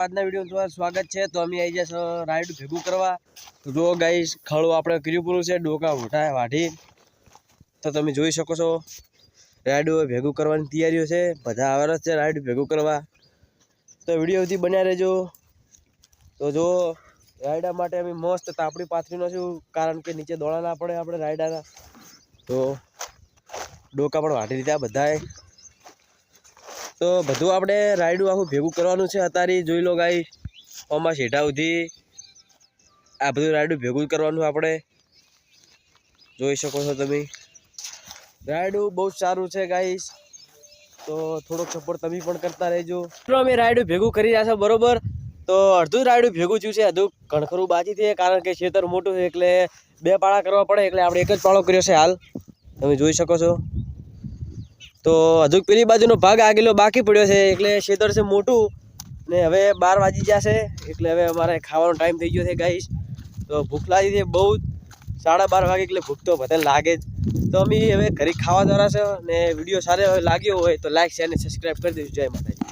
આજના વિડીયો તમારું સ્વાગત છે। તો અમે આવી જશે રાઈડ ભેગું કરવા। તો જો ગાઈસ ખાડું આપણે કર્યું પૂરું છે, ડોકા મોટા વાઢી। તો તમે જોઈ શકો છો રાઈડ ભેગું કરવાની તૈયારીઓ છે, બધા આવેલા છે રાઈડ ભેગું કરવા। તો વિડીયો સુધી બન્યા રહેજો। તો જો રાઈડા માટે અમે મસ્ત તાપડી પાથરી નાખ્યું, કારણ કે નીચે દોડા ના પડે આપણે રાઈડાના। તો ડોકા પણ વાઢી લીધા બધાએ। तो बधु आपणे राइडू आखू भेगू करवानुं छे। अतारे जोई लो गाइस ओमां शेढा सुधी आ बधुं राइडू भेगू करवानुं आपणे जोई शको छो तमे। राइडू बहुत सारूं छे गाइस, तो थोड़ो सपोर्ट तमे पण करता रहेजो। तो अमे राइडू भेगू करी रह्या छे बरोबर। तो अर्धुं राइडू भेगू थयुं छे, हजू घणखरुं बाकी छे, कारण के खेतर मोटुं छे એટલે બે પાળા કરવા પડે, એટલે આપણે એક જ પાળો કર્યો છે હાલ તમે જોઈ શકો છો। तो हजू पेली बाजूनो भाग आगेलो बाकी पड्यो छे, એટલે ખેતર છે મોટું ને હવે 12 વાગી ગયા છે, એટલે હવે અમારે ખાવાનો ટાઈમ થઈ ગયો છે ગાઈસ। તો ભૂખ લાગી છે બહુ, 12:30 વાગે એટલે ભૂખ તો બધાને લાગે જ। તો અમે હવે ઘરે ખાવા જવાના છે, ને વિડીયો સારો લાગ્યો હોય તો લાઈક શેર અને સબસ્ક્રાઇબ કરી દેજો। જય માતાજી।